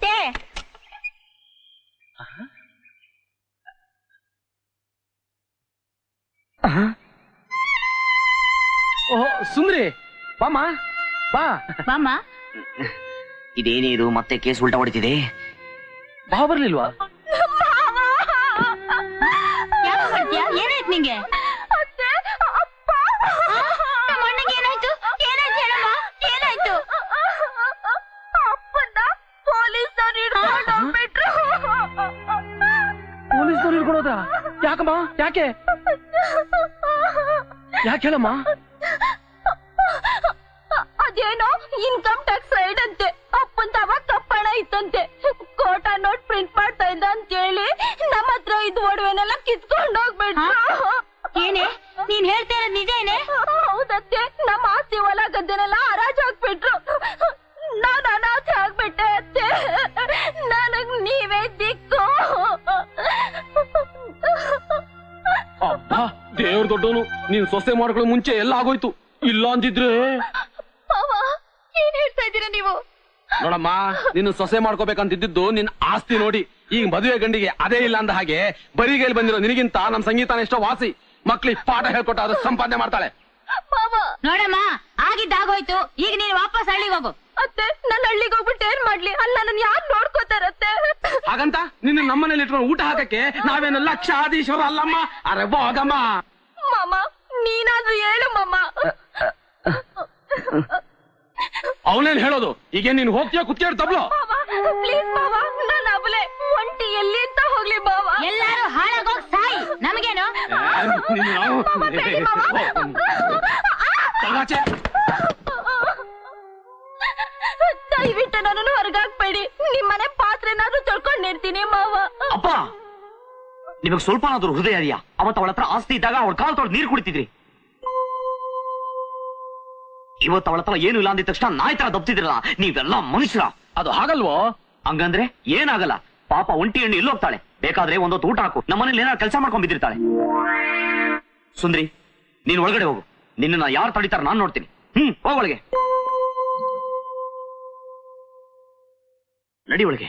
ಅತ್ತೆ. ಸುಂದ್ರಿ ಬಾಮ ಬಾ ಬಾಮ. ಇದೇನಿದು ಮತ್ತೆ ಕೇಸ್ ಉಲ್ಟಾ ಹೊಡಿತಿದೆ. ಬಾ ಬರ್ಲಿಲ್ವಾ? ಯಾಕೆ ಮಾಡ್ತೀಯಾ? ಏನಾಯ್ತು ನಿಂಗೆ? ನಮ್ಮ ಅಣ್ಣಗೆ ಏನಾಯ್ತು? ಏನಾಯ್ತು ಹೇಳಮ್ಮ, ಏನಾಯ್ತು? ಅಪ್ಪನ್ನ ಪೊಲೀಸರು ಹಿಡ್ಕೊಂಡು ಹೋಗ್ಬಿಟ್ರು. ಪೊಲೀಸ್ನವ್ರು ಹಿಡ್ಕೊಳೋದ? ಯಾಕಮ್ಮ? ಯಾಕೆ ಯಾಕೆ ಹೇಳಮ್ಮ? ಅದೇನೋ ಇನ್ಕಮ್ ಟ್ಯಾಕ್ಸ್ ರೈಡ್ ಅಂತೆ. ಅಪ್ಪನ್ ತವ ಕಪ್ಪಣ ಇತ್ತಂತೆ. ಕೋಟಾ ನೋಟ್ ಪ್ರಿಂಟ್ ಮಾಡ್ತಾ ಇದ್ದ ಅಂತ ಹೇಳಿ ನಮ್ಮ ಹತ್ರ ಇದು ಒಡವೆನೆಲ್ಲ ಕಿತ್ಕೊಂಡು ಹೋಗ್ಬಿಟ್ರು. ಏನೇ ನೀನ್ ಹೇಳ್ತಾ ಇರೋದು ನಿಜ ಏನೇ? ಹೌದತ್ತೆ, ನಮ್ಮ ಆಸ್ತಿ ಹೊಲ ಗದ್ದೆನೆಲ್ಲ ಹರಾಜು ಹಾಕ್ಬಿಟ್ರು. ನಾನು ಅನಾಥೆ ಆಗ್ಬಿಟ್ಟೆ ಅತ್ತೆ. ನನಗ್ ನೀವೇ ದಿಕ್ಕು. ಅಬ್ಬಾ ದೇವ್ರ ದೊಡ್ಡವನು, ನೀನ್ ಸೊಸೆ ಮಾಡ್ಕೊಳ್ಳೋ ಮುಂಚೆ ಎಲ್ಲ ಆಗೋಯ್ತು. ಇಲ್ಲ ಅಂದಿದ್ರೆ ಏನ್ ಹೇಳ್ತಾ ಇದ್ದೀರಾ ನೀವು? ನೋಡಮ್ಮ, ನಿನ್ನ ಸೊಸೆ ಮಾಡ್ಕೋಬೇಕಂತಿದ್ದು ನಿನ್ ಆಸ್ತಿ ನೋಡಿ. ಈಗ ಮದುವೆ ಗಂಡಿಗೆ ಅದೇ ಇಲ್ಲ ಅಂದ ಹಾಗೆ ಬರಿಗೈಲಿ ಬಂದಿರೋ ನಿನಗಿಂತ ನಮ್ ಸಂಗೀತನ ಎಷ್ಟೋ ವಾಸಿ. ಮಕ್ಳಿಗೆ ಪಾಠ ಹೇಳ್ಕೊಟ್ಟ ಅದು ಸಂಪಾದನೆ ಮಾಡ್ತಾಳೆ. ನೋಡಮ್ಮ, ಆಗಿದ್ದಾಗೋಯ್ತು. ಈಗ ನೀನು ವಾಪಸ್ ಹಳ್ಳಿಗೆ ಹೋಗು. ಅತ್ತೆ, ನನ್ನ ಹಳ್ಳಿಗೆ ಹೋಗ್ಬಿಟ್ಟು ಏನ್ ಮಾಡ್ಲಿ? ಅಲ್ಲ ನನ್ನ ಯಾರು ನೋಡ್ಕೋತಾರತ್ತೆ? ಹಾಗಂತ ನಿನ್ನ ನಮ್ಮನೇಲಿ ಇಟ್ಕೊಂಡು ಊಟ ಹಾಕಕ್ಕೆ ನಾವೇನು ಲಕ್ಷಾಧೀಶ್ವರ ಅಲ್ಲಮ್ಮ. ಅರೆ ಹೋಗಮ್ಮ. ಮಾಮ, ನೀನಾದ್ರೂ ಹೇಳು ಮಾಮ. ಅವನೇನ್ ಹೇಳೋದು? ಈಗ ನೀನ್ ಹೋಗ್ತೀಯ ಕುತ್ಕೇಳಿ ತಬ್ಲು. ಪ್ಲೀಸ್ ಮಾವ, ನಾನು ಅವಳೆ ಒಂಟಿ ಎಲ್ಲಿ ಅಂತ ಹೋಗ್ಲಿ ಮಾವ. ಎಲ್ಲಾರು ಹಾಳಾಗೋಗ್ ಸಾಯಿ, ನಮಗೇನು? ದಯವಿಟ್ಟು ನನ್ನನ್ನು ಹೊರಗಾಕ್ಬೇಡಿ. ನಿಮ್ಮನೆ ಪಾತ್ರೆನಾದ್ರೂ ತೊಳ್ಕೊಂಡಿರ್ತೀನಿ ಮಾವ. ಅಪ್ಪ, ನಿಮಗ್ ಸ್ವಲ್ಪನಾದ್ರೂ ಹೃದಯ ಇದೆಯಾ? ಅವತ್ತು ಅವಳ ಹತ್ರ ಆಸ್ತಿ ಇದ್ದಾಗ ಅವಳ ಕಾಲ್ ತೊಳೆದು ನೀರು ಕುಡಿತಿದ್ರಿ. ಇವತ್ತು ಅವಳ ಹತ್ರ ಏನು ಇಲ್ಲ ಅಂದಿದ ತಕ್ಷಣ ನಾಯಿ ತರ ದಬ್ತಿದ್ರಲ್ಲ. ನೀವೆಲ್ಲ ಮನುಷ್ಯರ. ಅದು ಹಾಗಲ್ವೋ? ಹಂಗಂದ್ರೆ ಏನಾಗಲ್ಲ. ಪಾಪ ಒಂಟಿ ಹೆಣ್ಣು ಎಲ್ಲೋಗ್ತಾಳೆ. ಬೇಕಾದ್ರೆ ಒಂದೊತ್ತು ಊಟ ಹಾಕು. ನಮ್ಮನೇಲಿ ಏನಾದ್ರು ಕೆಲಸ ಮಾಡ್ಕೊಂಡ್ ಬಿದ್ದಿರ್ತಾಳೆ. ಸುಂದ್ರಿ, ನೀನ್ ಒಳಗಡೆ ಹೋಗು. ನಿನ್ನ ಯಾರು ತಡಿತಾರ ನಾನ್ ನೋಡ್ತೀನಿ. ಹೋಗೊಳಗೆ ನಡಿ. ಒಳಗೆ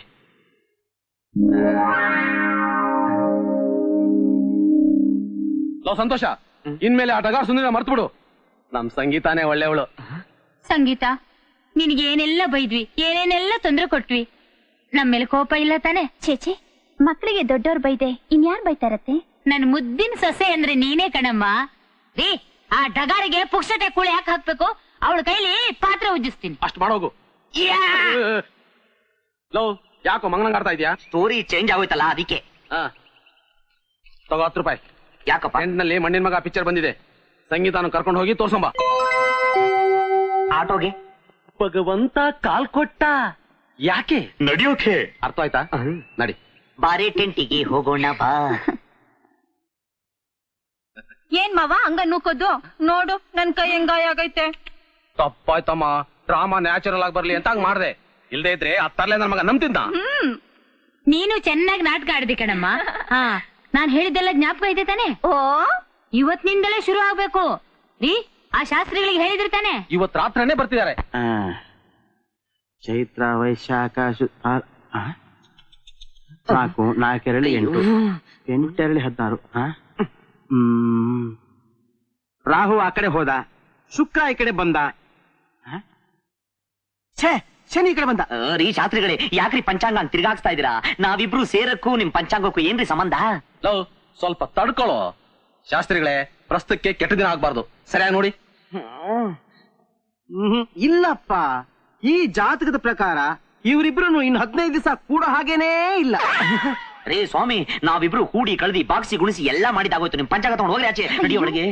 ಸಂತೋಷ, ಇನ್ಮೇಲೆ ಆ ಡಗಾರ್ ಸುಂದರ ಮರ್ತು ಬಿಡು. ನಮ್ ಸಂಗೀತಾನೇ ಒಳ್ಳೆವಳು. ಸಂಗೀತ, ನಿನಗೆ ಏನೆಲ್ಲ ಬೈದ್ವಿ, ಏನೇನೆಲ್ಲ ತೊಂದ್ರೆ ಕೊಟ್ವಿ. ನಮ್ಮೇಲೆ ಕೋಪ ಇಲ್ಲ ತಾನೆ? ಚೇಚೆ, ಮಕ್ಕಳಿಗೆ ದೊಡ್ಡವ್ರು ಬೈದೆ ಇನ್ಯಾರು ಬೈತಾರತ್ತೆ? ನನ್ ಮುದ್ದಿನ ಸೊಸೆ ಅಂದ್ರೆ ನೀನೇ ಕಣಮ್ಮ. ರೀ, ಆ ಡಗಾರಿಗೆ ಪುಕ್ಷಟೆ ಕೂಳಿ ಯಾಕೆ ಹಾಕ್ಬೇಕು? ಅವಳ ಕೈಲಿ ಪಾತ್ರೆ ಉಜ್ಜಿಸ್ತೀನಿ. ಅಷ್ಟ್ ಮಾಡೋಗು. ಲೋ, ಯಾಕೋ ಮಂಗನಂಗ್ ಆಡ್ತಾ ಇದೀಯಾ? ಸ್ಟೋರಿ ಚೇಂಜ್ ಆಗೋಯ್ತಲ್ಲ ಅದಕ್ಕೆ. ತಗೋ 10 ರೂಪಾಯಿ. ಯಾಕಪ್ಪ? ನಲ್ಲಿ ಮಣ್ಣಿನ ಮಗ ಪಿಕ್ಚರ್ ಬಂದಿದೆ. ಸಂಗೀತಾನು ಕರ್ಕೊಂಡು ಹೋಗಿ ತೋರ್ಸಂಬ. ಆಟೋಗೆ ಭಗವಂತ ಕಾಲ್ ಕೊಟ್ಟ. ಯಾಕೆ? ನಡಿಯೋಕೆ. ಅರ್ಥ ಆಯ್ತಾ? ನಡಿ. ಬಾರಿ ಟೆಂಟಿಗೆ ಹೋಗೋಣ ಬಾ. ಏನ್ ಮಾವ ಹಂಗ ನೂಕೋದು? ನೋಡು ನನ್ ಕೈ ಹೆಂಗಾಯ ಆಗೈತೆ. ತಪ್ಪಾಯ್ತಮ್ಮ. ಡ್ರಾಮಾ ನ್ಯಾಚುರಲ್ ಆಗಿ ಬರ್ಲಿ ಅಂತ ಹಂಗ್ ಮಾಡ್ದೆ. ಇಲ್ದೇ ಇದ್ರೆ ಅತ್ತರ್ಲೆ ನನ್ ಮಗ ನಂಬ್ತಿದ್ದ. ನೀನು ಚೆನ್ನಾಗಿ ನಾಟಕ ಆಡ್ದಿ ಕಣಮ್ಮ. ನಾನ್ ಹೇಳಿದ್ದೆಲ್ಲ ಜ್ಞಾಪಕ ಇದೆ ತಾನೆ? ಓ, ಇವತ್ತಿನಿಂದಲೇ ಶುರು ಆಗ್ಬೇಕು ರೀ. ಆ ಶಾಸ್ತ್ರಿಗಳಿಗೆ ಹೇಳಿದ್ರು ತಾನೆ? ಇವತ್ ರಾತ್ರನೇ ಬರ್ತಿದ್ದಾರೆ. ಚೈತ್ರ ವೈಶಾಖ 4 4 8 8 16. ರಾಹು ಆ ಕಡೆ ಹೋದ, ಶುಕ್ರ ಈ ಕಡೆ ಬಂದ, ಶನಿ ಈ ಕಡೆ ಬಂದ. ರೀ ಶಾಸ್ತ್ರಿಗಳೇ, ಯಾಕ್ರಿ ಪಂಚಾಂಗ ಅಂತ ತಿರ್ಗಾಕ್ಸ್ತಾ ಇದೀರಾ? ನಾವಿಬ್ರು ಸೇರಕ್ಕೂ ನಿಮ್ ಪಂಚಾಂಗಕ್ಕೂ ಏನ್ರಿ ಸಂಬಂಧ? ಲವ್, ಸ್ವಲ್ಪ ತಡ್ಕೊಳ್ಳೋ. ಶಾಸ್ತ್ರಿಗಳೇ, ಪ್ರಸ್ತುತಕ್ಕೆ ಕೆಟ್ಟ ದಿನ ಆಗ್ಬಾರ್ದು. ಸರಿಯಾಗಿ ನೋಡಿ. ಇಲ್ಲಪ್ಪ, ಈ ಜಾತಕದ ಪ್ರಕಾರ ಇವರಿಬ್ರು ಇನ್ನು 15 ದಿವಸ ಕೂಡ ಹಾಗೇನೇ ಇಲ್ಲ. ರೇ ಸ್ವಾಮಿ, ನಾವಿಬ್ರು ಕೂಡಿ ಕಳೆದಿ ಬಾಕ್ಸಿ ಗುಣಿಸಿ ಎಲ್ಲಾ ಮಾಡಿದಾಗೋಯ್ತು. ನಿಮ್ ಪಂಚಾಂಗ ತಗೊಂಡು ಹೋಗ್ರಿ ಆಚೆ. ನಡಿ ಒಳಗೆ.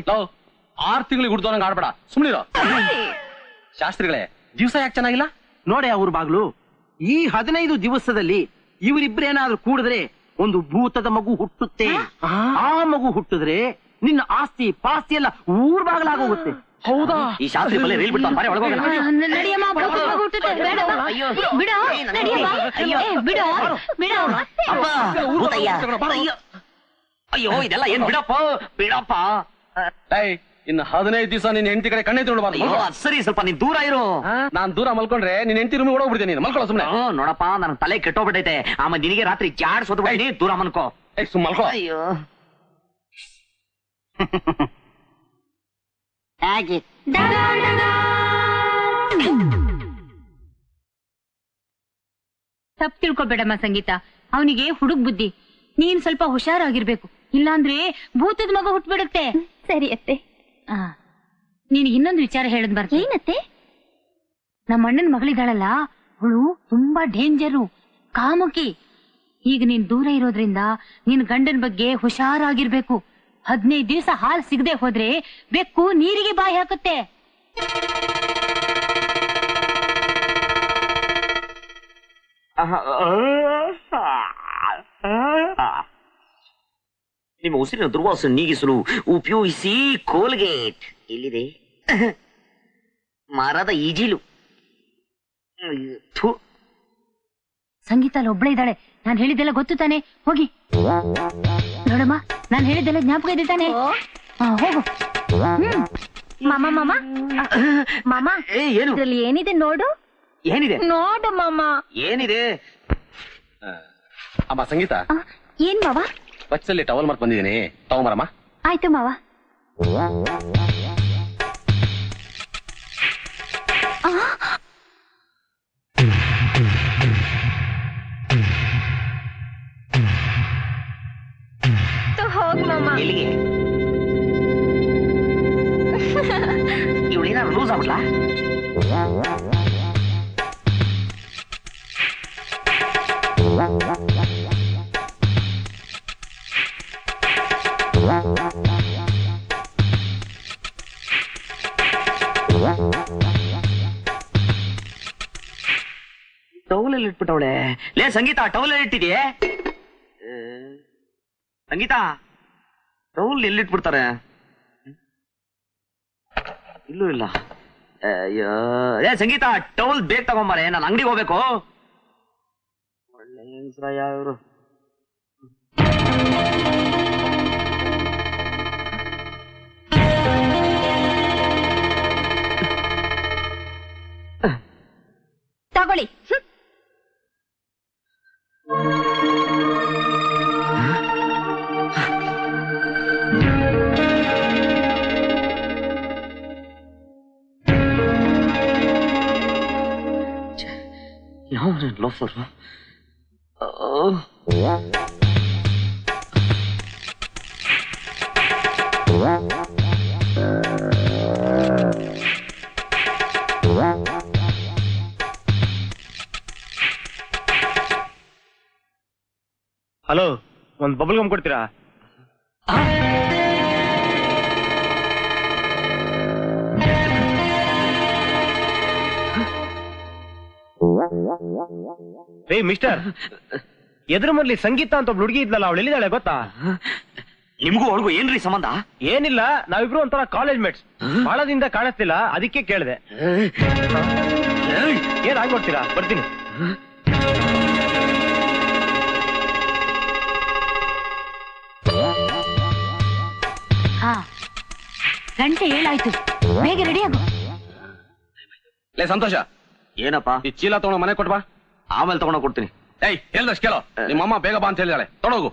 6 ತಿಂಗಳಿಗೆ ಹುಡ್ದೋನಂಗ ಆಡ್ಬೇಡ, ಸುಮ್ನಿರೋ. ಶಾಸ್ತ್ರಿಗಳೇ, ದಿವಸ ಯಾಕೆ ಚೆನ್ನಾಗಿಲ್ಲ ನೋಡೆ ಅವ್ರ ಬಾಗ್ಲು. ಈ 15 ದಿವಸದಲ್ಲಿ ಇವರಿಬ್ರೇನಾದ್ರೂ ಕೂಡಿದ್ರೆ ಒಂದು ಭೂತದ ಮಗು ಹುಟ್ಟುತ್ತೆ. ಆ ಮಗು ಹುಟ್ಟಿದ್ರೆ ನಿನ್ನ ಆಸ್ತಿ ಪಾಸ್ತಿ ಎಲ್ಲ ಊರ್ ಬಾಗ್ಲಾಗೋಗುತ್ತೆ. ಹೌದಾ? ಈ ಶಾಸ್ತ್ರಿ ಬಲ್ಲೆ ರೈಲ್ ಬಿಟ್ಟು ಬಾರಿ ಒಳಗೋಗೋಣ. ಅಯ್ಯೋ, ಇದೆಲ್ಲ ಏನ್? ಬಿಡಪ್ಪ ಬಿಡಪ್ಪ. ಇನ್ನು 15 ದಿವಸ ನಿನ್ನ ಹೆಂಡತಿ ಕಡೆ ಕಣ್ಣೆ ನೋಡಬಾರ್ದು. ಅಯ್ಯೋ ಅದ್ ಸರಿ, ಸ್ವಲ್ಪ ನೀನ್ ದೂರ ಇರು. ನಾನ್ ದೂರ ಮಲ್ಕೊಂಡ್ರೆ ನಿನ್ನ ಹೆಂಡತಿ ರೂಮಿಗೆ ಓಡೋಗ್ಬಿಡ್ತೀನಿ. ನೀನು ಮಲ್ಕೊಳ್ಳೋ ಸುಮ್ಮನೆ. ನೋಡಪ್ಪ, ನನ್ ತಲೆ ಕೆಟ್ಟೋಗ್ಬಿಟ್ಟೈತೆ. ಆಮೇಲೆ ನಿನಗೆ ರಾತ್ರಿ ಜಾಡ್ ಸೋತ್ಬಿಡ್ತೀನಿ. ದೂರ ಮನ್ಕೋ. ಸುಮ್ ಮಲ್ಕೋ. ಅಯ್ಯೋ ಹಾಗೆ ತಪ್ಪು ತಿಳ್ಕೊಬೇಡಮ್ಮ ಸಂಗೀತ. ಅವನಿಗೆ ಹುಡುಗ್ ಬುದ್ಧಿ. ನೀನ್ ಸ್ವಲ್ಪ ಹುಷಾರಾಗಿರ್ಬೇಕು, ಇಲ್ಲಾಂದ್ರೆ ಭೂತದ ಮಗ ಹುಟ್ಬಿಡುತ್ತೆ. ಸರಿ ಅತ್ತೆ. ನೀನ್ ಇನ್ನೊಂದು ವಿಚಾರ ಹೇಳದ್ ಬರ್ತೀನಿ. ಏನತ್ತೆ? ನಮ್ಮ ಅಣ್ಣನ ಮಗಳಿದಾಳಲ್ಲ, ಅವಳು ತುಂಬಾ ಡೇಂಜರು, ಕಾಮುಕಿ. ಈಗ ನೀನ್ ದೂರ ಇರೋದ್ರಿಂದ ನಿನ್ ಗಂಡನ ಬಗ್ಗೆ ಹುಷಾರಾಗಿರ್ಬೇಕು. 15 ದಿವಸ ಹಾಲ್ ಸಿಗದೆ ಹೋದ್ರೆ ಬೆಕ್ಕು ನೀರಿಗೆ ಬಾಯಿ ಹಾಕುತ್ತೆ. ನಿಮ್ಮ ಉಸಿರಿನ ದುರ್ವಾಸನೆ ನೀಗಿಸಲು ಉಪಯೋಗಿಸಿ ಕೋಲ್ಗೇಟ್. ಎಲ್ಲಿದೆ? ಮರದ ಈಜಿಲು. ಸಂಗೀತ ಅಲ್ಲಿ ಒಬ್ಳೆ ಇದ್ದಾಳೆ. ನಾನ್ ಹೇಳಿದ್ದೆಲ್ಲ ಗೊತ್ತು ತಾನೆ? ಹೋಗಿ ನೋಡಮ್ಮ, ನಾನ್ ಹೇಳಿದ್ದೆಲ್ಲ ಜ್ಞಾಪಕ ಇದೆ ತಾನೆ? ಹೋಗು. ಮಾಮ ಮಾಮ ಮಾಮ, ಏನು ಇದ್ರಲ್ಲಿ ಏನಿದೆ ನೋಡು. ಏನಿದೆ? ನೋಡು ಮಾಮ. ಏನಿದೆ? ಅಮ್ಮ ಸಂಗೀತ, ಏನ್ ಮಾವ? ಬಚ್ಚಲ್ಲಿ ಟವಲ್ ಮಾರ್ಕ್ ಬಂದಿದ್ದೀನಿ, ತಗೊಂಬರಮ್ಮ. ಆಯ್ತು ಮಾವ. ಹೋಗ್ ಮಾಮ. ಎಲ್ಲಿಗೆ? ಇವಳೇನಾದ್ರು ಲೂಸ್ ಆಗ್ಬಿಟ್ಲಾ? ಟೌಲಲ್ಲಿ ಇಟ್ಬಿಟ್ಟವಳೆ. ಲೇ ಸಂಗೀತ, ಟೌಲಲ್ಲಿ ಇಟ್ಟಿದೆಯೇ? ಸಂಗೀತ, ಟೌಲ್ ಎಲ್ಲಿಟ್ಬಿಡ್ತಾರೆ? ಇಲ್ಲೂ ಇಲ್ಲ. ಏ ಸಂಗೀತ, ಟೌಲ್ ಬೇಗ ತಗೊಂಬಾರೆ, ನಾನು ಅಂಗಡಿಗೆ ಹೋಗ್ಬೇಕು. ಒಳ್ಳೆ ಹೆಂಗ್ಸ್ರ ಯಾವ್ರು. ತಗೊಳ್ಳಿ. ಯಾವ ಲೋಫರ್? ಹಲೋ, ಒಂದ್ ಬಬಲ್ ಗಮ್ ಕೊಡ್ತೀರಾ? ಏ ಮಿಸ್ಟರ್, ಎದ್ರ ಮೊದ್ಲಿ ಸಂಗೀತ ಅಂತ ಒಬ್ಳು ಹುಡುಗಿ ಇದ್ಲಲ್ಲ, ಅವಳು ಎಲ್ಲಿದ್ದಾಳೆ ಗೊತ್ತಾ? ನಿಮ್ಗೂ ಅವಳಿಗೂ ಏನ್ರಿ ಸಂಬಂಧ? ಏನಿಲ್ಲ, ನಾವಿಬ್ರು ಒಂಥರ ಕಾಲೇಜ್ ಮೇಟ್ಸ್. ಬಹಳ ದಿನದಿಂದ ಕಾಣಿಸ್ತಿಲ್ಲ, ಅದಕ್ಕೆ ಕೇಳಿದೆ. ಏನ್ ಆಗ್ಬಿಡ್ತೀರಾ? ಬರ್ತೀನಿ. ಗಂಟೆ 7 ಆಯ್ತು, ಬೇಗ ರೆಡಿ ಆಗು. ಲೇ ಸಂತೋಷ, ಏನಪ್ಪಾ? ಈ ಚೀಲ ತಗೊಂಡು ಮನೆ ಕೊಟ್ಬಾ. ಆಮೇಲೆ ತಗೊಂಡೋಗ್ ಕೊಡ್ತೀನಿ. ಏಯ್, ಹೇಳ್ದಷ್ಟು ಕೇಳೋ. ನಿಮ್ಮಮ್ಮ ಬೇಗ ಬಾ ಅಂತ ಹೇಳಿದಾಳೆ, ತೊಡೋಗು.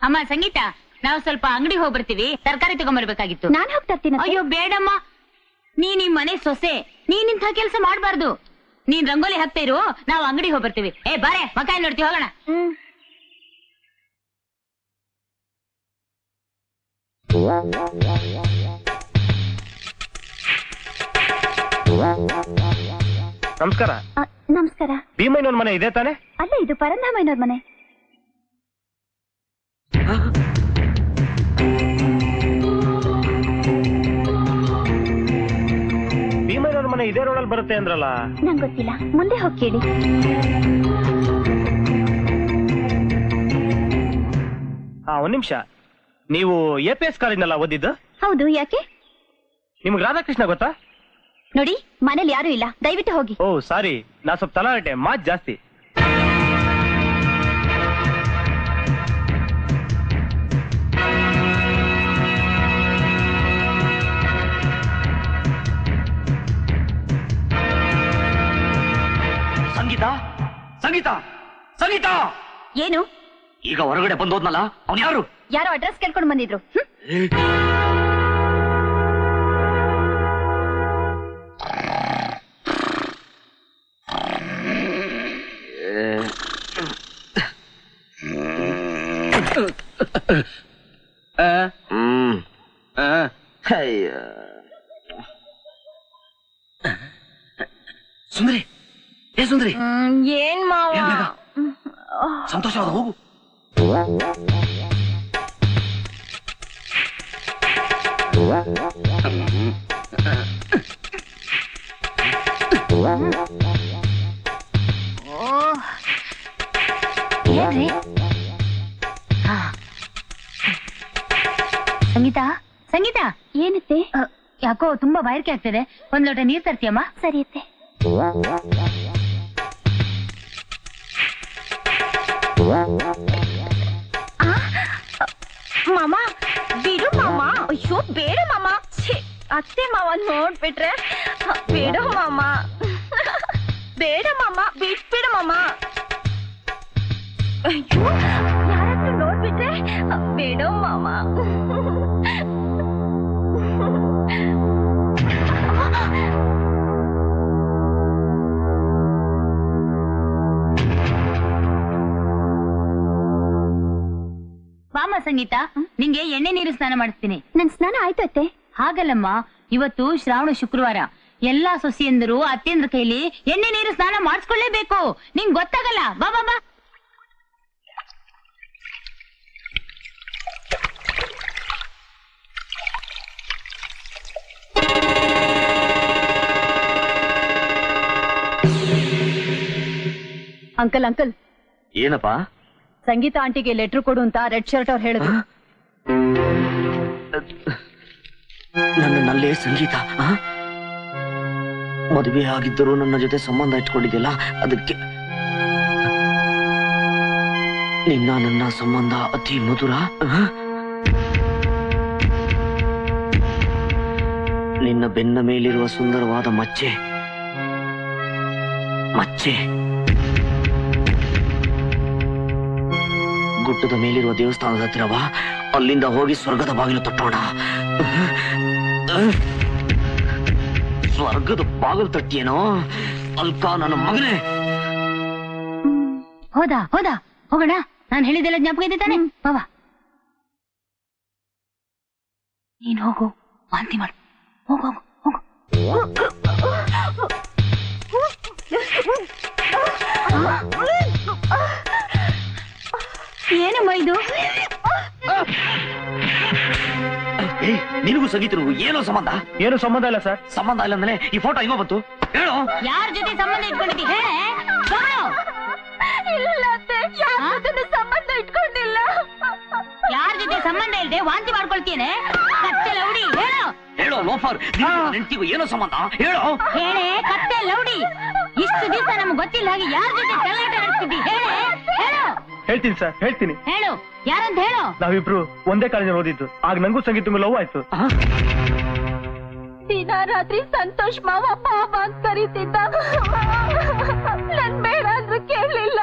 ಅಮ್ಮ ಸಂಗೀತ, ನಾವು ಸ್ವಲ್ಪ ಅಂಗಡಿ ಹೋಗಿ ಬರ್ತೀವಿ, ತರಕಾರಿ ತಗೊಂಡ್ಬರ್ಬೇಕಾಗಿತ್ತು. ನಾನ್ ಹೋಗ್ತಾ ಇರ್ತೀನಿ. ಅಯ್ಯೋ ಬೇಡಮ್ಮ, ನೀನ್ ಈ ಮನೆ ಸೊಸೆ, ನೀನ್ ಇಂಥ ಕೆಲಸ ಮಾಡ್ಬಾರ್ದು. ನೀನ್ ರಂಗೋಲಿ ಹಾಕ್ತಾ ಇರು, ನಾವು ಅಂಗಡಿ ಹೋಗಿ ಬರ್ತೀವಿ. ಏ ಬಾರೆ, ಮಕಾಯಿ ನೋಡ್ತೀವಿ, ಹೋಗೋಣ. ನಮಸ್ಕಾರ. ನಮಸ್ಕಾರ. ಭೀಮಯ್ಯನವ್ರ ಮನೆ ಇದೆ ತಾನೆ? ಅಲ್ಲ, ಇದು ಪರಂಧಾಮಯ್ಯನವ್ರ ಮನೆ. ಭೀಮಯ್ಯನವ್ರ ಮನೆ ಇದೇ ರೋಡಲ್ಲಿ ಬರುತ್ತೆ ಅಂದ್ರಲ್ಲ? ನಂಗೆ ಗೊತ್ತಿಲ್ಲ, ಮುಂದೆ ಹೋಗಿ ಕೇಳಿ. ಒಂದ್ ನಿಮಿಷ, ನೀವು APS ಕಾಲೇಜ್ನಲ್ಲ ಓದಿದ್ದು? ಹೌದು, ಯಾಕೆ? ನಿಮ್ಗೆ ರಾಧಾಕೃಷ್ಣ ಗೊತ್ತಾ? ನೋಡಿ, ಮನೇಲಿ ಯಾರು ಇಲ್ಲ, ದಯವಿಟ್ಟು ಹೋಗಿ. ಓ ಸಾರಿ, ನಾ ಸ್ವಲ್ಪ ತಲಾಟೆ, ಮಾತ್ ಜಾಸ್ತಿ. ಸಂಗೀತ ಸಂಗೀತ ಏನು? ಈಗ ಹೊರಗಡೆ ಬಂದೋದ್ನಲ್ಲ ಅವ್ನು ಯಾರು? ಯಾರೋ ಅಡ್ರೆಸ್ ಕೇಳ್ಕೊಂಡು ಬಂದಿದ್ರು. ಸುಂದರಿ, ಏ ಸುಂದರಿ, ಏನ್ ಮಾವ? ಸಂತೋಷವಾದ ಹೋಗು. ಏನ್ರಿ? ಸಂಗೀತ, ಸಂಗೀತ, ಏನತ್ತೆ? ಯಾಕೋ ತುಂಬಾ ಬಾಯಾರಿಕೆ ಆಗ್ತದೆ, ಒಂದ್ ಲೋಟ ನೀರ್ ತರ್ತೀಯಮ್ಮ? ಸರಿಯತ್ತೆ. ಮಾಮ ಬಿಡು ಮಾಮ. ಅಯ್ಯೋ ಬೇಡ ಮಾಮ. ಅತ್ತೆ ಮಾವ ನೋಡ್ಬಿಟ್ರೆ ಬೇಡ ಮಾಮ. ಬೇಡ ಮಾಮ, ಬಿಟ್ಬಿಡ ಮಾಮ. ಅಯ್ಯೋ ಯಾರಾದ್ರೂ ನೋಡ್ಬಿಟ್ರೆ ಬೇಡ ಮಾಮ. ಬಾಮ ಸಂಗೀತ, ನಿಂಗೆ ಎಣ್ಣೆ ನೀರು ಸ್ನಾನ ಮಾಡಿಸ್ತೀನಿ. ನನ್ ಸ್ನಾನ ಆಯ್ತು ಅತ್ತೆ. ಹಾಗಲ್ಲಮ್ಮ, ಇವತ್ತು ಶ್ರಾವಣ ಶುಕ್ರವಾರ, ಎಲ್ಲಾ ಸೊಸೆಯಂದರು ಅತ್ತೆಂದ್ರ ಕೈಲಿ ಎಣ್ಣೆ ನೀರು ಸ್ನಾನ ಮಾಡಿಸ್ಕೊಳ್ಳೇಬೇಕು. ನಿಂಗ್ ಗೊತ್ತಾಗಲ್ಲ. ಬಾ ಬಾ ಬಾ. ಅಂಕಲ್ ಅಂಕಲ್, ಏನಪ್ಪ? ಸಂಗೀತ ಆಂಟಿಗೆ ಲೆಟರ್ ಕೊಡು ಅಂತ ರೆಡ್ ಶರ್ಟ್ ಅವ್ರು ಹೇಳಿದ್ರು. ನನ್ನಲ್ಲೇ ಸಂಗೀತ ಮದುವೆ ಆಗಿದ್ದರೂ ನನ್ನ ಜೊತೆ ಸಂಬಂಧ ಇಟ್ಕೊಂಡಿದ್ಯಲ್ಲ, ಅದಕ್ಕೆ ನಿನ್ನ ನನ್ನ ಸಂಬಂಧ ಅತಿ ಮಧುರ. ನಿನ್ನ ಬೆನ್ನ ಮೇಲಿರುವ ಸುಂದರವಾದ ಮಚ್ಚೆ ಮಚ್ಚೆ ಗುಡ್ಡದ ಮೇಲಿರುವ ದೇವಸ್ಥಾನದ ಹತ್ತಿರವ, ಅಲ್ಲಿಂದ ಹೋಗಿ ಸ್ವರ್ಗದ ಬಾಗಿಲು ತಟ್ಟೋಣ. ಸ್ವರ್ಗದ ಬಾಗಿಲು ತಟ್ಟಿಯೇನೋ ಅಲ್ಕ ನನ್ನ ಮಗನೇ. ಹೋದಾ ಹೋದಾ, ಹೋಗೋಣ. ನಾನು ಹೇಳಿದೆಲ್ಲ ಜ್ಞಾಪಕ ಇದೆ ತಾನೆ? ಬಾಬಾ ನೀನ್ ಹೋಗು, ವಾಂತಿ ಮಾಡು. ಹೋಗು ಹೋಗು ಹೋಗು. ಏನಮ್ಮ ಇದು? ನಿನಗೂ ಸಂಗೀತನಿಗೂ ಏನೋ ಸಂಬಂಧ? ಏನು ಸಂಬಂಧ ಇಲ್ಲ ಸರ್. ಸಂಬಂಧ ಇಲ್ಲ ಅಂದ್ರೆ ಈ ಫೋಟೋ ಹೆಂಗೋ ಬಂತು ಹೇಳು? ಯಾರ ಜೊತೆ ಸಂಬಂಧ ಇಟ್ಕೊಂಡಿದ್ದಿ ಹೇಳ? ಇಲ್ಲ ಅತ್ತೆ, ಯಾರ ಜೊತೆ ಸಂಬಂಧ ಇಟ್ಕೊಂಡಿಲ್ಲ. ಯಾರ ಜೊತೆ ಸಂಬಂಧ ಇಲ್ಲದೆ ವಾಂತಿ ಮಾಡ್ಕೊಳ್ತೀಯನೆ? ಕತ್ತೆ ಲೌಡಿ ಹೇಳು. ಹೇಳು ಲೋಫರ್, ನೆಂಟಿಗೂ ಏನೋ ಸಂಬಂಧ ಹೇಳು? ಹೇಳೆ ಕತ್ತೆ ಲೌಡಿ. ಇಷ್ಟು ದಿವಸ ನಮ್ಗೆ ಗೊತ್ತಿಲ್ಲ ಹಾಗೆ ಯಾರ ಜೊತೆ ಕಳ್ಳಾಟ ನಡೆಸ್ತಿದ್ದಿ? ಹೇಳೆ ಹೇಳು. ಹೇಳ್ತೀನಿ ಸರ್, ಹೇಳ್ತೀನಿ. ಹೇಳು, ಯಾರಂತ ಹೇಳು. ನಾವಿಬ್ರು ಒಂದೇ ಕಾಲೇಜಲ್ಲಿ ಓದಿದ್ದು. ಆಗ ನಂಗೂ ಸಂಗೀತ ಲವ್ ಆಯ್ತು. ದಿನ ರಾತ್ರಿ ಸಂತೋಷ್ ಮಾವ ಪಾಪ ಅಂತ ಕರೀತಿದ್ದ. ನನ್ ಬೇಡ ಅಂದ್ರೂ ಕೇಳಲಿಲ್ಲ.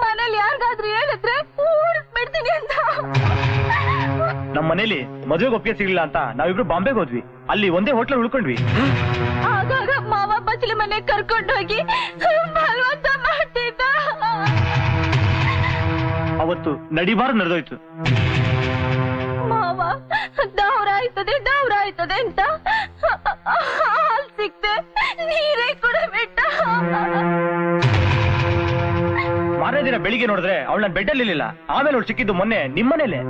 ಮನೇಲಿ ಯಾರಿಗಾದ್ರೂ ಹೇಳಿದ್ರೆ ಊಡಿಸ್ಬಿಡ್ತೀನಿ ಅಂತ. ನಮ್ಮ ಮನೇಲಿ ಮದುವೆಗೆ ಒಪ್ಪಿಗೆ ಸಿಗ್ಲಿಲ್ಲ ಅಂತ ನಾವಿಬ್ರು ಬಾಂಬೆಗೆ ಹೋದ್ವಿ. ಅಲ್ಲಿ ಒಂದೇ ಹೋಟ್ಲಲ್ಲಿ ಉಳ್ಕೊಂಡ್ವಿ. ಆಗಾಗ ಮಾವ ಬಚ್ಚಲ ಮನೆ ಕರ್ಕೊಂಡೋಗಿ ಬಲವಂತ ಮಾಡ್ತಿದ್ದ. ಅವತ್ತು ನಡಿಬಾರ ನಡೆದೋಯ್ತು. ಮಾವ ದೌರ ಆಯ್ತದೆ ಅಂತ ಹಾಲ್ ಸಿಕ್ತೆ ನೀರೇ ಕೂಡ ಬಿಟ್ಟ. ಮಾರನೇ ದಿನ ಬೆಳಿಗ್ಗೆ ನೋಡಿದ್ರೆ ಅವಳು ನನ್ನ ಬೆಡ್ಡಲ್ಲಿ ಇರ್ಲಿಲ್ಲ. ಆಮೇಲೆ ಅವಳು ಸಿಕ್ಕಿದ್ದು ಮೊನ್ನೆ ನಿಮ್ಮನೇಲೆ.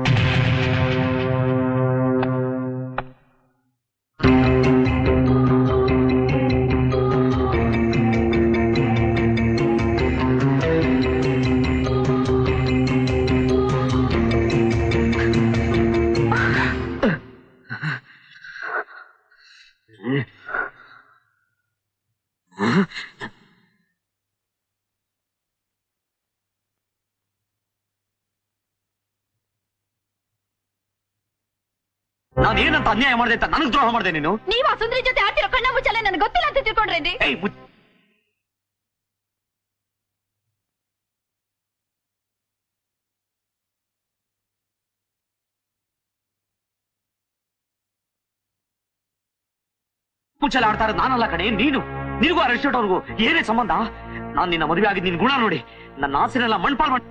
ನಾನೇನಂತ ಅನ್ಯಾಯ ಮಾಡಿದೆ ಅಂತ ನನಗ್ ದ್ರೋಹ ಮಾಡಿದೆ ನೀನು? ನೀವ್ ಆ ಸುಂದರಿ ಜೊತೆ ಆಡ್ತಿರೋ ಕಣ್ಣ ಮುಚ್ಚಲೆ ನನಗೆ ಗೊತ್ತಿಲ್ಲ ಅಂತ ತಿಳ್ಕೊಂಡ್ರಿ. ಮುಚ್ಚಲ ಆಡ್ತಾ ಇರೋದು ನಾನಲ್ಲ ಕಣೆ, ನೀನು. ನಿನಗೂ ಆ ರೆಸ್ಟೋರೆಂಟ್ ಅವ್ರಿಗೂ ಏನೇ ಸಂಬಂಧ? ನಾನ್ ನಿನ್ನ ಮದುವೆ ಆಗಿದ್ದು ನಿನ್ ಗುಣ ನೋಡಿ ನನ್ನ ಆಸೆನೆಲ್ಲ ಮಣ್ಪಾಲ್ ಮಾಡಿ.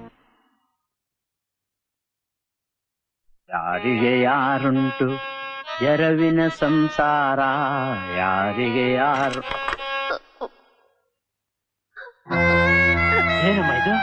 ಯಾರಿಗೆ ಯಾರುಂಟು ಎರವಿನ ಸಂಸಾರ, ಯಾರಿಗೆ ಯಾರು. ಏನಮ್ಮ ಇದು?